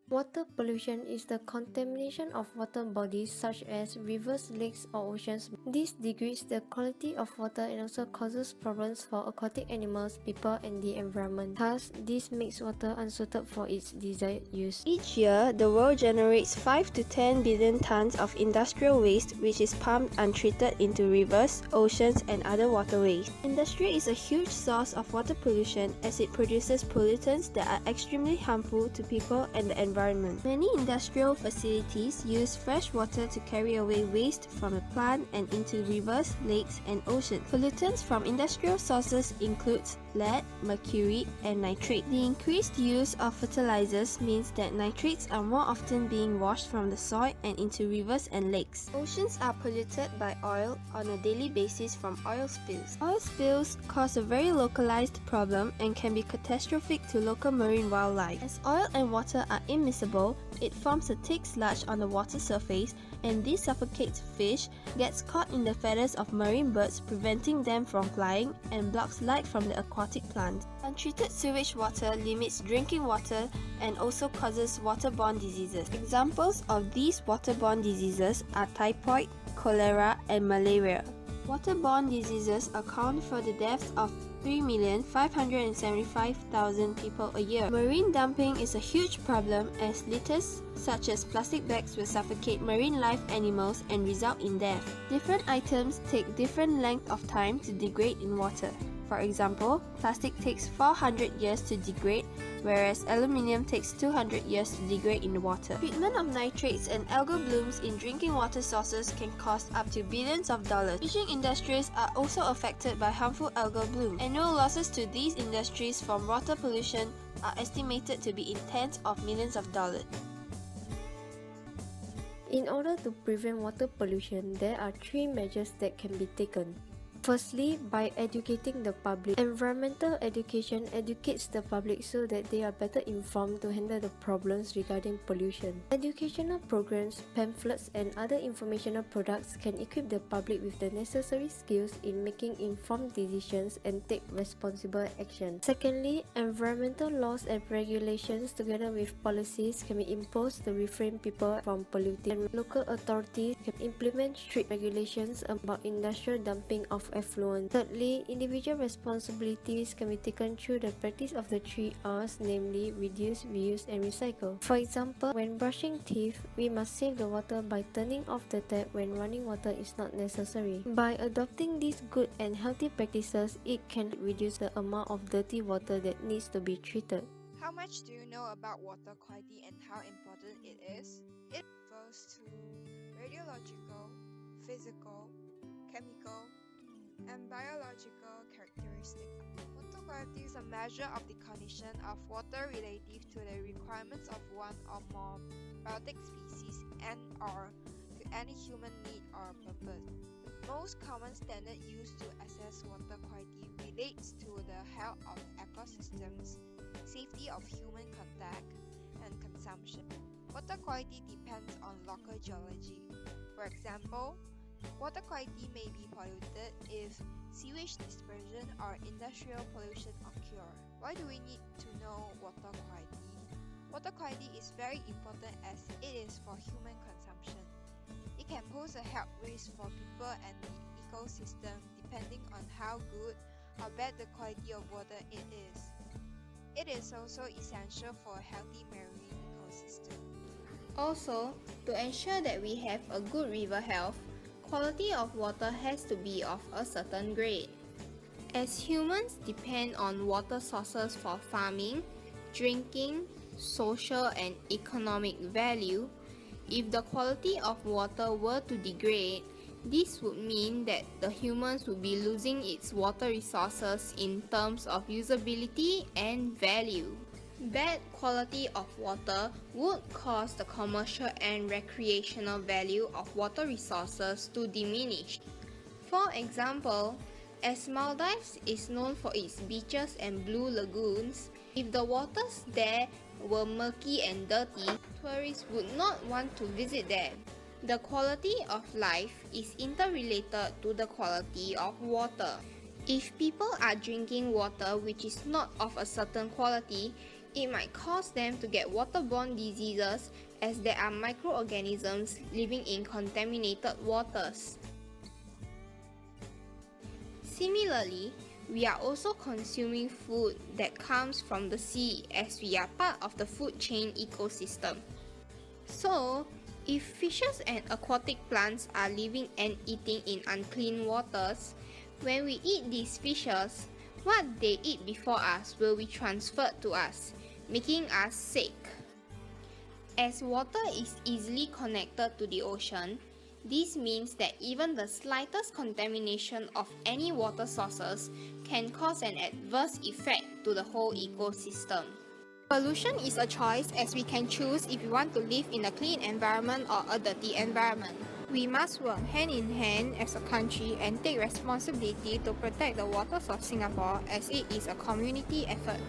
Water pollution is the contamination of water bodies such as rivers, lakes, or oceans. This degrades the quality of water and also causes problems for aquatic animals, people, and the environment. Thus, this makes water unsuited for its desired use. Each year, the world generates 5 to 10 billion tons of industrial waste which is pumped untreated into rivers, oceans, and other waterways. Industry is a huge source of water pollution as it produces pollutants that are extremely harmful to people and the environment. Many industrial facilities use fresh water to carry away waste from the plant and into rivers, lakes, and oceans. Pollutants from industrial sources include lead, mercury, and nitrate. The increased use of fertilizers means that nitrates are more often being washed from the soil and into rivers and lakes. Oceans are polluted by oil on a daily basis from oil spills. Oil spills cause a very localized problem and can be catastrophic to local marine wildlife. As oil and water are immiscible, it forms a thick sludge on the water surface, and this suffocates fish, gets caught in the feathers of marine birds, preventing them from flying, and blocks light from the aquatic plants. Untreated sewage water limits drinking water and also causes waterborne diseases. Examples of these waterborne diseases are typhoid, cholera, and malaria. Waterborne diseases account for the deaths of 3,575,000 people a year. Marine dumping is a huge problem as litters such as plastic bags will suffocate marine life animals and result in death. Different items take different length of time to degrade in water. For example, plastic takes 400 years to degrade, whereas aluminium takes 200 years to degrade in water. Treatment of nitrates and algal blooms in drinking water sources can cost up to billions of dollars. Fishing industries are also affected by harmful algal bloom. Annual losses to these industries from water pollution are estimated to be in tens of millions of dollars. In order to prevent water pollution, there are 3 measures that can be taken. Firstly, by educating the public. Environmental education educates the public so that they are better informed to handle the problems regarding pollution. Educational programs, pamphlets, and other informational products can equip the public with the necessary skills in making informed decisions and take responsible action. Secondly, environmental laws and regulations together with policies can be imposed to refrain people from polluting, and local authorities can implement strict regulations about industrial dumping of effluent. Thirdly, individual responsibilities can be taken through the practice of the 3 R's, namely reduce, reuse, and recycle. For example, when brushing teeth, we must save the water by turning off the tap when running water is not necessary. By adopting these good and healthy practices, it can reduce the amount of dirty water that needs to be treated. How much do you know about water quality and how important it is? It refers to radiological, physical, chemical, and biological characteristics. Water quality is a measure of the condition of water relative to the requirements of one or more biotic species and/or to any human need or purpose. The most common standard used to assess water quality relates to the health of ecosystems, safety of human contact, and consumption. Water quality depends on local geology. For example, water quality may be polluted if sewage dispersion or industrial pollution occur. Why do we need to know water quality? Water quality is very important as it is for human consumption. It can pose a health risk for people and the ecosystem depending on how good or bad the quality of water it is. It is also essential for a healthy marine ecosystem. Also, to ensure that we have a good river health, quality of water has to be of a certain grade. As humans depend on water sources for farming, drinking, social and economic value, if the quality of water were to degrade, this would mean that the humans would be losing its water resources in terms of usability and value. Bad quality of water would cause the commercial and recreational value of water resources to diminish. For example, as Maldives is known for its beaches and blue lagoons, if the waters there were murky and dirty, tourists would not want to visit there. The quality of life is interrelated to the quality of water. If people are drinking water which is not of a certain quality, It might cause them to get waterborne diseases as there are microorganisms living in contaminated waters. Similarly, we are also consuming food that comes from the sea as we are part of the food chain ecosystem. So, if fishes and aquatic plants are living and eating in unclean waters, when we eat these fishes, what they eat before us will be transferred to us, making us sick. As water is easily connected to the ocean, this means that even the slightest contamination of any water sources can cause an adverse effect to the whole ecosystem. Pollution is a choice as we can choose if we want to live in a clean environment or a dirty environment. We must work hand in hand as a country and take responsibility to protect the waters of Singapore as it is a community effort.